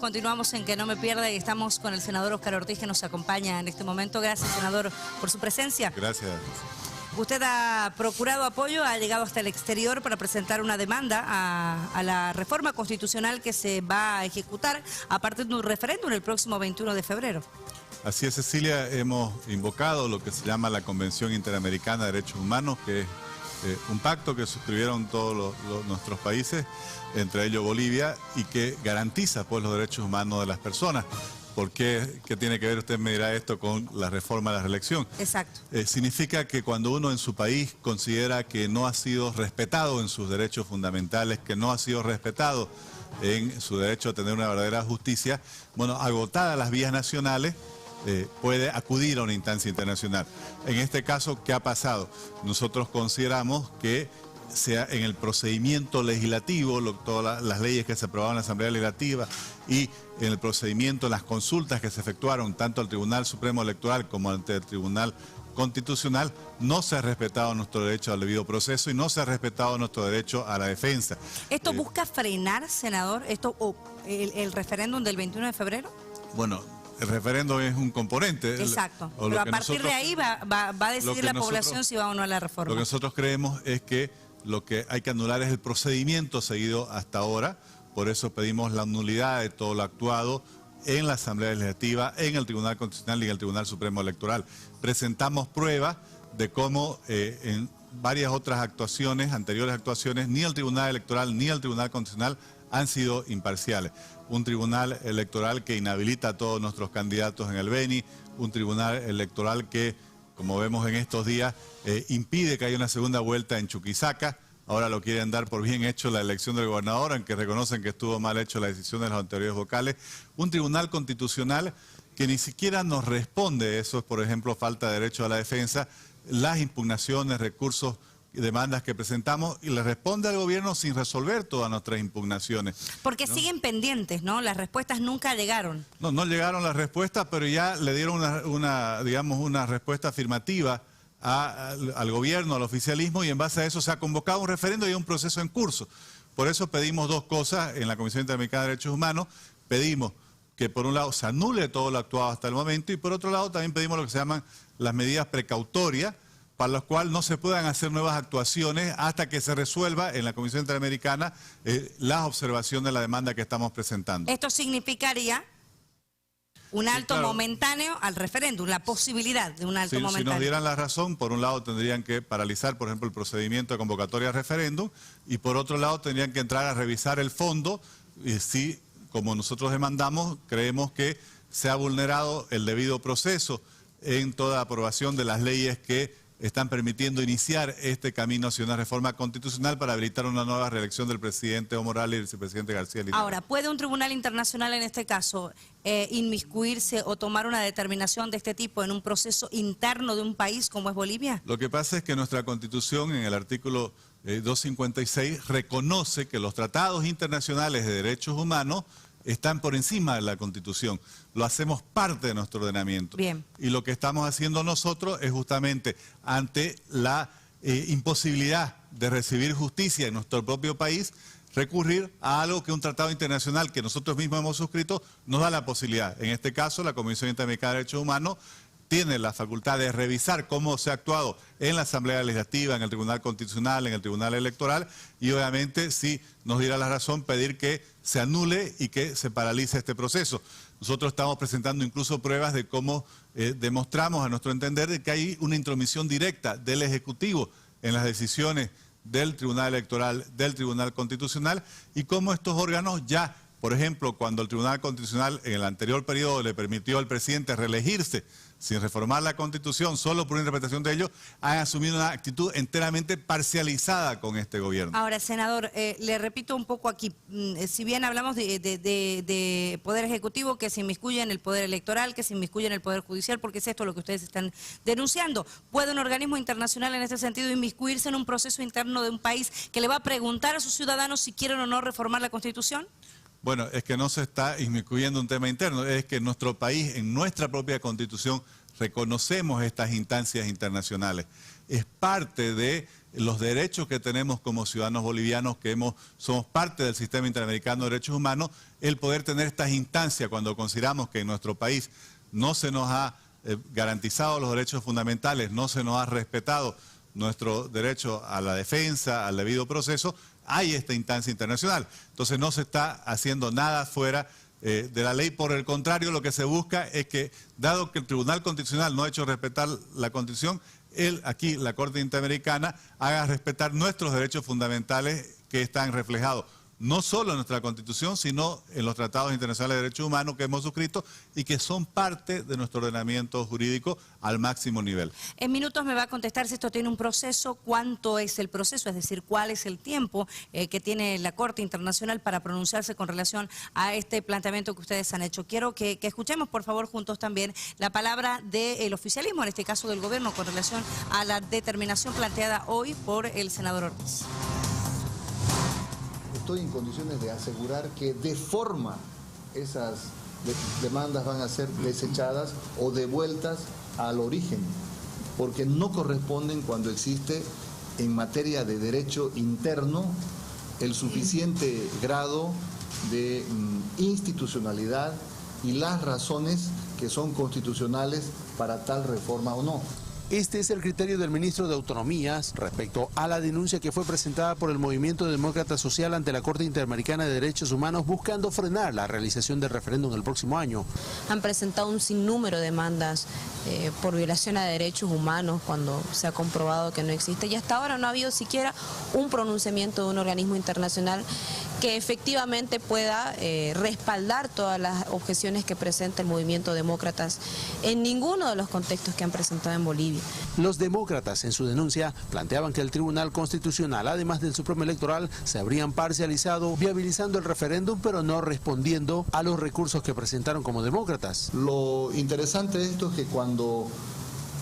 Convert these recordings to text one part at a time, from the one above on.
Continuamos en Que No Me Pierda y estamos con el senador Óscar Ortiz, que nos acompaña en este momento. Gracias, senador, por su presencia. Gracias. Usted ha procurado apoyo, ha llegado hasta el exterior para presentar una demanda a la reforma constitucional que se va a ejecutar a partir de un referéndum el próximo 21 de febrero. Así es, Cecilia, hemos invocado lo que se llama la Convención Interamericana de Derechos Humanos, que es un pacto que suscribieron todos nuestros países, entre ellos Bolivia, y que garantiza pues los derechos humanos de las personas. ¿Por qué? ¿Qué tiene que ver, usted me dirá, esto con la reforma de la reelección? Exacto. Significa que cuando uno en su país considera que no ha sido respetado en sus derechos fundamentales, que no ha sido respetado en su derecho a tener una verdadera justicia, bueno, agotadas las vías nacionales, puede acudir a una instancia internacional. En este caso, ¿qué ha pasado? Nosotros consideramos que sea en el procedimiento legislativo, todas las leyes que se aprobaron en la Asamblea Legislativa y en el procedimiento, las consultas que se efectuaron tanto al Tribunal Supremo Electoral como ante el Tribunal Constitucional, no se ha respetado nuestro derecho al debido proceso y no se ha respetado nuestro derecho a la defensa. ¿Esto busca frenar, senador, el referéndum del 21 de febrero? Bueno, el referéndum es un componente. Exacto, pero a partir de ahí va a decidir la población si va o no a la reforma. Lo que nosotros creemos es que lo que hay que anular es el procedimiento seguido hasta ahora. Por eso pedimos la nulidad de todo lo actuado en la Asamblea Legislativa, en el Tribunal Constitucional y en el Tribunal Supremo Electoral. Presentamos pruebas de cómo en varias otras actuaciones, anteriores actuaciones, ni el Tribunal Electoral ni el Tribunal Constitucional han sido imparciales. Un tribunal electoral que inhabilita a todos nuestros candidatos en el Beni, un tribunal electoral que, como vemos en estos días, impide que haya una segunda vuelta en Chuquisaca. Ahora lo quieren dar por bien hecho la elección del gobernador, aunque reconocen que estuvo mal hecho la decisión de las autoridades vocales. Un tribunal constitucional que ni siquiera nos responde, eso es, por ejemplo, falta de derecho a la defensa, las impugnaciones, recursos y demandas que presentamos, y le responde al gobierno sin resolver todas nuestras impugnaciones. Porque ¿no? Siguen pendientes, ¿no? Las respuestas nunca llegaron. No llegaron las respuestas, pero ya le dieron una respuesta afirmativa al gobierno, al oficialismo, y en base a eso se ha convocado un referendo y un proceso en curso. Por eso pedimos dos cosas en la Comisión Interamericana de Derechos Humanos. Pedimos que por un lado se anule todo lo actuado hasta el momento y por otro lado también pedimos lo que se llaman las medidas precautorias, para las cuales no se puedan hacer nuevas actuaciones hasta que se resuelva en la Comisión Interamericana las observaciones de la demanda que estamos presentando. Esto significaría un alto momentáneo al referéndum, la posibilidad de un alto momentáneo. Si nos dieran la razón, por un lado tendrían que paralizar, por ejemplo, el procedimiento de convocatoria a referéndum, y por otro lado tendrían que entrar a revisar el fondo, y si, como nosotros demandamos, creemos que se ha vulnerado el debido proceso en toda aprobación de las leyes que están permitiendo iniciar este camino hacia una reforma constitucional para habilitar una nueva reelección del presidente Evo Morales y del vicepresidente García Linera. Ahora, ¿puede un tribunal internacional en este caso inmiscuirse o tomar una determinación de este tipo en un proceso interno de un país como es Bolivia? Lo que pasa es que nuestra Constitución, en el artículo 256, reconoce que los tratados internacionales de derechos humanos están por encima de la Constitución. Lo hacemos parte de nuestro ordenamiento. Bien. Y lo que estamos haciendo nosotros es justamente ante la imposibilidad de recibir justicia en nuestro propio país, recurrir a algo que un tratado internacional que nosotros mismos hemos suscrito nos da la posibilidad. En este caso, la Comisión Interamericana de Derechos Humanos tiene la facultad de revisar cómo se ha actuado en la Asamblea Legislativa, en el Tribunal Constitucional, en el Tribunal Electoral, y obviamente, si nos diera la razón, pedir que se anule y que se paralice este proceso. Nosotros estamos presentando incluso pruebas de cómo demostramos, a nuestro entender, de que hay una intromisión directa del Ejecutivo en las decisiones del Tribunal Electoral, del Tribunal Constitucional, y cómo estos órganos ya, por ejemplo, cuando el Tribunal Constitucional en el anterior periodo le permitió al presidente reelegirse sin reformar la Constitución, solo por una interpretación de ellos, han asumido una actitud enteramente parcializada con este gobierno. Ahora, senador, le repito un poco aquí, si bien hablamos de Poder Ejecutivo que se inmiscuye en el Poder Electoral, que se inmiscuye en el Poder Judicial, porque es esto lo que ustedes están denunciando, ¿puede un organismo internacional en este sentido inmiscuirse en un proceso interno de un país que le va a preguntar a sus ciudadanos si quieren o no reformar la Constitución? Bueno, es que no se está inmiscuyendo un tema interno, es que nuestro país, en nuestra propia Constitución, reconocemos estas instancias internacionales. Es parte de los derechos que tenemos como ciudadanos bolivianos, que somos parte del sistema interamericano de derechos humanos, el poder tener estas instancias cuando consideramos que en nuestro país no se nos ha garantizado los derechos fundamentales, no se nos ha respetado nuestro derecho a la defensa, al debido proceso, hay esta instancia internacional. Entonces no se está haciendo nada fuera de la ley. Por el contrario, lo que se busca es que, dado que el Tribunal Constitucional no ha hecho respetar la Constitución, aquí, la Corte Interamericana, haga respetar nuestros derechos fundamentales que están reflejados no solo en nuestra Constitución, sino en los tratados internacionales de derechos humanos que hemos suscrito y que son parte de nuestro ordenamiento jurídico al máximo nivel. En minutos me va a contestar si esto tiene un proceso, cuánto es el proceso, es decir, cuál es el tiempo que tiene la Corte Internacional para pronunciarse con relación a este planteamiento que ustedes han hecho. Quiero que escuchemos, por favor, juntos también la palabra del oficialismo, en este caso del gobierno, con relación a la determinación planteada hoy por el senador Ortiz. Estoy en condiciones de asegurar que de forma esas demandas van a ser desechadas o devueltas al origen, porque no corresponden cuando existe en materia de derecho interno el suficiente grado de institucionalidad y las razones que son constitucionales para tal reforma o no. Este es el criterio del ministro de Autonomías respecto a la denuncia que fue presentada por el Movimiento Demócrata Social ante la Corte Interamericana de Derechos Humanos buscando frenar la realización del referéndum el próximo año. Han presentado un sinnúmero de demandas por violación a derechos humanos cuando se ha comprobado que no existe, y hasta ahora no ha habido siquiera un pronunciamiento de un organismo internacional que efectivamente pueda respaldar todas las objeciones que presenta el movimiento Demócratas en ninguno de los contextos que han presentado en Bolivia. Los demócratas en su denuncia planteaban que el Tribunal Constitucional, además del Supremo Electoral, se habrían parcializado viabilizando el referéndum, pero no respondiendo a los recursos que presentaron como demócratas. Lo interesante de esto es que cuando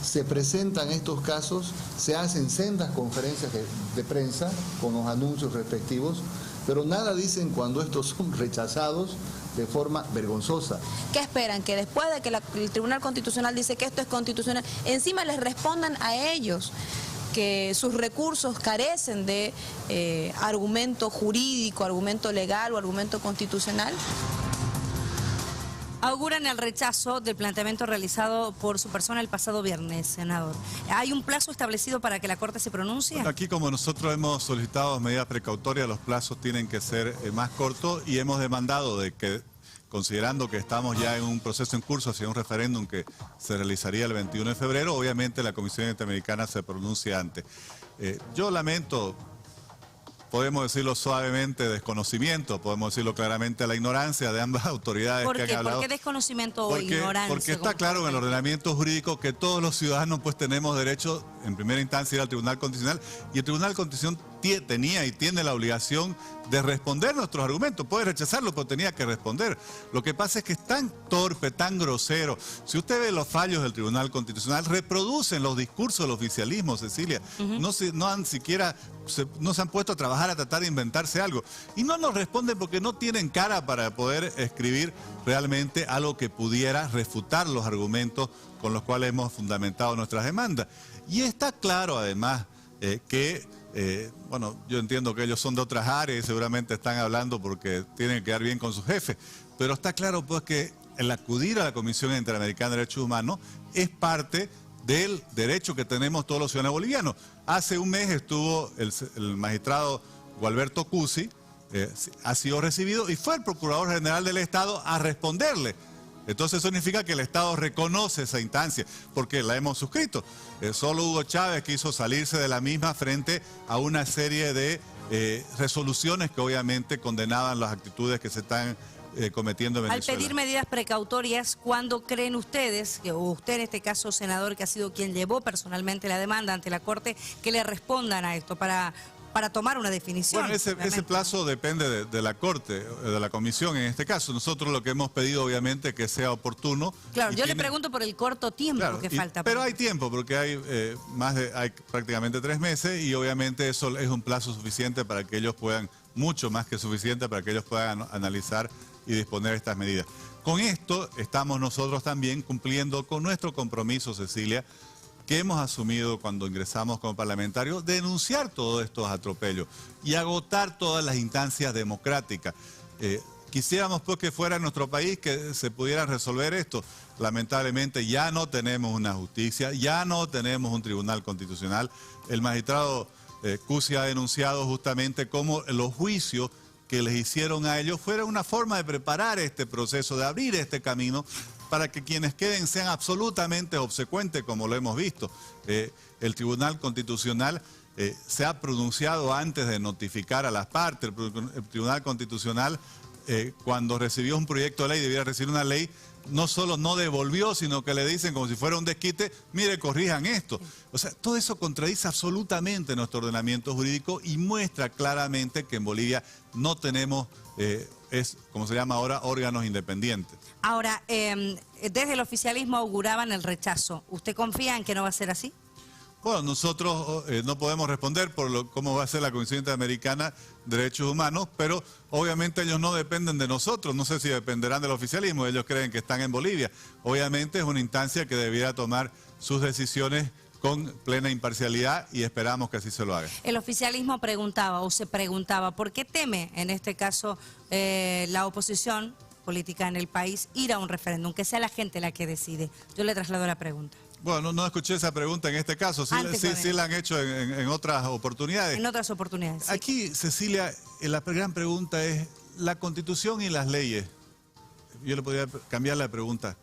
se presentan estos casos, se hacen sendas conferencias de prensa con los anuncios respectivos, pero nada dicen cuando estos son rechazados de forma vergonzosa. ¿Qué esperan? Que después de que el Tribunal Constitucional dice que esto es constitucional, encima les respondan a ellos que sus recursos carecen de argumento jurídico, argumento legal o argumento constitucional. Auguran el rechazo del planteamiento realizado por su persona el pasado viernes, senador. ¿Hay un plazo establecido para que la Corte se pronuncie? Bueno, aquí, como nosotros hemos solicitado medidas precautorias, los plazos tienen que ser más cortos y hemos demandado de que, considerando que estamos ya en un proceso en curso hacia un referéndum que se realizaría el 21 de febrero, obviamente la Comisión Interamericana se pronuncia antes. Yo lamento, podemos decirlo suavemente, desconocimiento, podemos decirlo claramente, la ignorancia de ambas autoridades que han hablado. ¿Por qué desconocimiento o ignorancia? Porque está claro en el ordenamiento jurídico que todos los ciudadanos pues tenemos derecho en primera instancia a ir al Tribunal Constitucional, y el Tribunal Constitucional tenía y tiene la obligación de responder nuestros argumentos. Puede rechazarlo, pero tenía que responder. Lo que pasa es que es tan torpe, tan grosero. Si usted ve los fallos del Tribunal Constitucional, reproducen los discursos del oficialismo, Cecilia. No se han puesto a trabajar, a tratar de inventarse algo. Y no nos responden porque no tienen cara para poder escribir realmente algo que pudiera refutar los argumentos con los cuales hemos fundamentado nuestras demandas. Y está claro, además, bueno, yo entiendo que ellos son de otras áreas y seguramente están hablando porque tienen que quedar bien con sus jefes, pero está claro pues que el acudir a la Comisión Interamericana de Derechos Humanos es parte del derecho que tenemos todos los ciudadanos bolivianos. Hace un mes estuvo el magistrado Gualberto Cusi, ha sido recibido y fue el Procurador General del Estado a responderle. Entonces eso significa que el Estado reconoce esa instancia, porque la hemos suscrito. Solo Hugo Chávez quiso salirse de la misma frente a una serie de resoluciones que obviamente condenaban las actitudes que se están cometiendo en Venezuela. Al pedir medidas precautorias, ¿cuándo creen ustedes, o usted en este caso, senador, que ha sido quien llevó personalmente la demanda ante la Corte, que le respondan a esto para tomar una definición? Bueno, ese plazo depende de la Corte, de la Comisión en este caso. Nosotros lo que hemos pedido, obviamente, es que sea oportuno. Claro, yo le pregunto por el corto tiempo que falta. Pero hay tiempo, porque hay prácticamente 3 meses y obviamente eso es un plazo suficiente para que ellos puedan, mucho más que suficiente para que ellos puedan analizar y disponer estas medidas. Con esto estamos nosotros también cumpliendo con nuestro compromiso, Cecilia, que hemos asumido cuando ingresamos como parlamentarios, denunciar todos estos atropellos y agotar todas las instancias democráticas. Quisiéramos pues que fuera en nuestro país que se pudiera resolver esto. Lamentablemente ya no tenemos una justicia, ya no tenemos un tribunal constitucional. El magistrado Cusi ha denunciado justamente cómo los juicios que les hicieron a ellos fuera una forma de preparar este proceso, de abrir este camino para que quienes queden sean absolutamente obsecuentes, como lo hemos visto. El Tribunal Constitucional se ha pronunciado antes de notificar a las partes. El Tribunal Constitucional, cuando recibió un proyecto de ley, debiera recibir una ley, no solo no devolvió, sino que le dicen como si fuera un desquite, mire, corrijan esto. O sea, todo eso contradice absolutamente nuestro ordenamiento jurídico y muestra claramente que en Bolivia no tenemos, como se llama ahora, órganos independientes. Ahora, desde el oficialismo auguraban el rechazo. ¿Usted confía en que no va a ser así? Bueno, nosotros no podemos responder por cómo va a ser la Comisión Interamericana de Derechos Humanos, pero obviamente ellos no dependen de nosotros, no sé si dependerán del oficialismo, ellos creen que están en Bolivia. Obviamente es una instancia que debiera tomar sus decisiones con plena imparcialidad y esperamos que así se lo haga. El oficialismo preguntaba o se preguntaba, ¿por qué teme en este caso la oposición política en el país ir a un referéndum, que sea la gente la que decide? Yo le traslado la pregunta. Bueno, no escuché esa pregunta en este caso, sí la han hecho en otras oportunidades. En otras oportunidades, sí. Aquí, Cecilia, la gran pregunta es, la Constitución y las leyes, yo le podría cambiar la pregunta,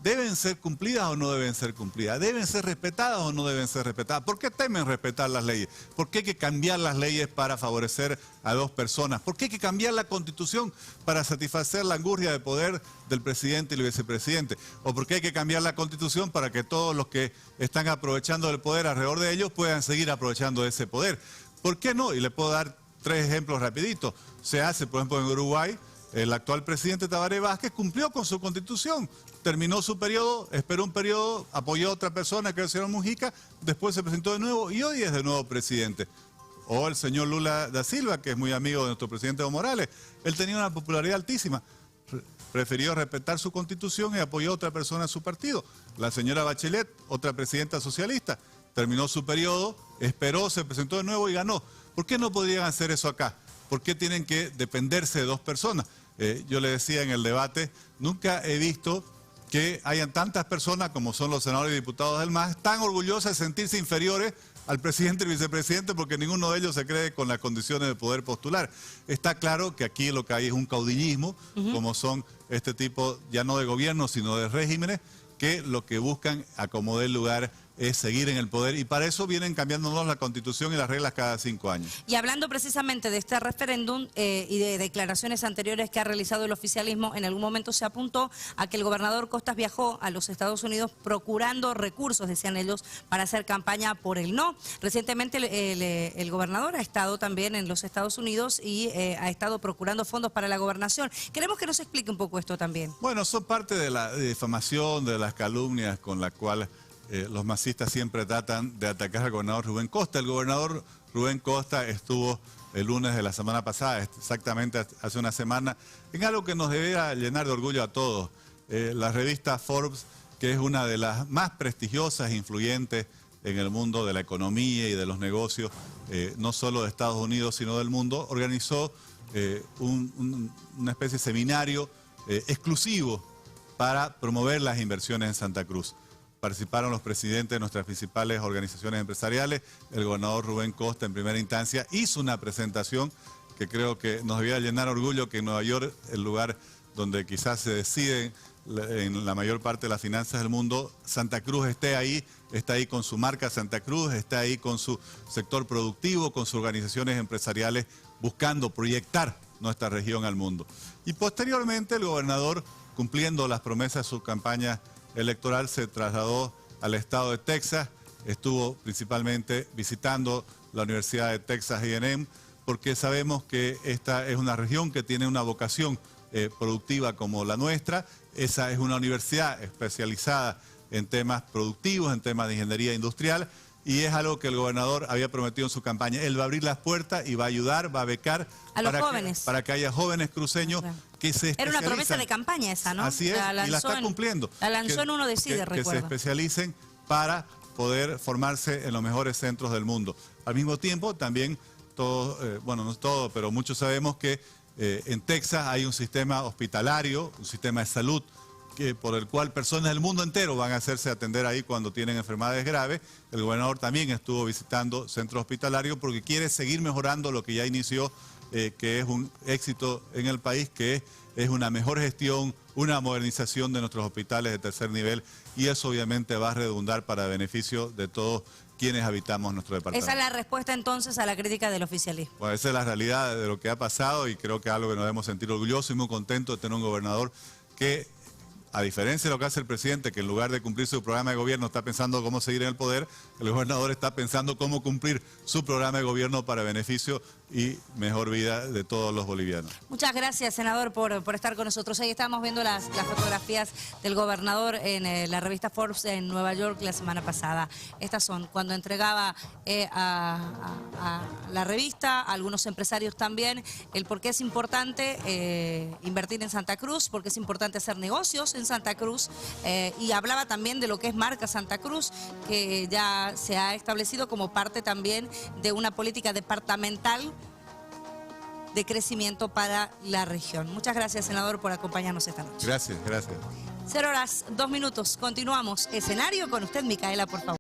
¿deben ser cumplidas o no deben ser cumplidas? ¿Deben ser respetadas o no deben ser respetadas? ¿Por qué temen respetar las leyes? ¿Por qué hay que cambiar las leyes para favorecer a dos personas? ¿Por qué hay que cambiar la Constitución para satisfacer la angurria de poder del presidente y el vicepresidente? ¿O por qué hay que cambiar la Constitución para que todos los que están aprovechando el poder alrededor de ellos puedan seguir aprovechando ese poder? ¿Por qué no? Y le puedo dar 3 ejemplos rapiditos. Se hace, por ejemplo, en Uruguay. El actual presidente Tabaré Vázquez cumplió con su constitución, terminó su periodo, esperó un periodo, apoyó a otra persona que era el señor Mujica, después se presentó de nuevo y hoy es de nuevo presidente. O el señor Lula da Silva, que es muy amigo de nuestro presidente Evo Morales, él tenía una popularidad altísima, prefirió respetar su constitución y apoyó a otra persona en su partido. La señora Bachelet, otra presidenta socialista, terminó su periodo, esperó, se presentó de nuevo y ganó. ¿Por qué no podrían hacer eso acá? ¿Por qué tienen que dependerse de dos personas? Yo le decía en el debate, nunca he visto que hayan tantas personas como son los senadores y diputados del MAS tan orgullosas de sentirse inferiores al presidente y vicepresidente porque ninguno de ellos se cree con las condiciones de poder postular. Está claro que aquí lo que hay es un caudillismo, como son este tipo ya no de gobierno sino de regímenes, que lo que buscan acomodar el lugar es seguir en el poder y para eso vienen cambiándonos la Constitución y las reglas cada 5 años. Y hablando precisamente de este referéndum y de declaraciones anteriores que ha realizado el oficialismo, en algún momento se apuntó a que el gobernador Costas viajó a los Estados Unidos procurando recursos, decían ellos, para hacer campaña por el no. Recientemente el gobernador ha estado también en los Estados Unidos y ha estado procurando fondos para la gobernación. Queremos que nos explique un poco esto también. Bueno, son parte de la difamación, de las calumnias con la cual los masistas siempre tratan de atacar al gobernador Rubén Costa. El gobernador Rubén Costa estuvo el lunes de la semana pasada, exactamente hace una semana, en algo que nos debería llenar de orgullo a todos. La revista Forbes, que es una de las más prestigiosas e influyentes en el mundo de la economía y de los negocios, no solo de Estados Unidos, sino del mundo, organizó una especie de seminario exclusivo para promover las inversiones en Santa Cruz. Participaron los presidentes de nuestras principales organizaciones empresariales. El gobernador Rubén Costa, en primera instancia, hizo una presentación que creo que nos debía llenar orgullo que en Nueva York, el lugar donde quizás se deciden en la mayor parte de las finanzas del mundo, Santa Cruz esté ahí, está ahí con su marca Santa Cruz, está ahí con su sector productivo, con sus organizaciones empresariales, buscando proyectar nuestra región al mundo. Y posteriormente el gobernador, cumpliendo las promesas de su campaña electoral, se trasladó al estado de Texas, estuvo principalmente visitando la Universidad de Texas A&M, porque sabemos que esta es una región que tiene una vocación productiva como la nuestra. Esa es una universidad especializada en temas productivos, en temas de ingeniería industrial, y es algo que el gobernador había prometido en su campaña. Él va a abrir las puertas y va a ayudar, va a becar a los jóvenes. Para que haya jóvenes cruceños que se especializan. Era una promesa de campaña esa, ¿no? Así es, y la está cumpliendo. La lanzó en Uno Decide, recuerdo. Que se especialicen para poder formarse en los mejores centros del mundo. Al mismo tiempo, también todos, bueno, no todo, pero muchos sabemos que en Texas hay un sistema hospitalario, un sistema de salud, por el cual personas del mundo entero van a hacerse atender ahí cuando tienen enfermedades graves. El gobernador también estuvo visitando centros hospitalarios porque quiere seguir mejorando lo que ya inició, que es un éxito en el país, que es una mejor gestión, una modernización de nuestros hospitales de tercer nivel, y eso obviamente va a redundar para beneficio de todos quienes habitamos nuestro departamento. Esa es la respuesta entonces a la crítica del oficialismo. Bueno, esa es la realidad de lo que ha pasado y creo que es algo que nos debemos sentir orgullosos y muy contentos de tener un gobernador que, a diferencia de lo que hace el presidente, que en lugar de cumplir su programa de gobierno está pensando cómo seguir en el poder, el gobernador está pensando cómo cumplir su programa de gobierno para beneficio y mejor vida de todos los bolivianos. Muchas gracias, senador, por estar con nosotros. Ahí estábamos viendo las fotografías del gobernador en la revista Forbes en Nueva York la semana pasada. Estas son cuando entregaba a la revista, a algunos empresarios también, el por qué es importante invertir en Santa Cruz, por qué es importante hacer negocios en Santa Cruz, y hablaba también de lo que es Marca Santa Cruz, que ya se ha establecido como parte también de una política departamental de crecimiento para la región. Muchas gracias, senador, por acompañarnos esta noche. Gracias, gracias. 0 horas, 2 minutos. Continuamos. Escenario con usted, Micaela, por favor.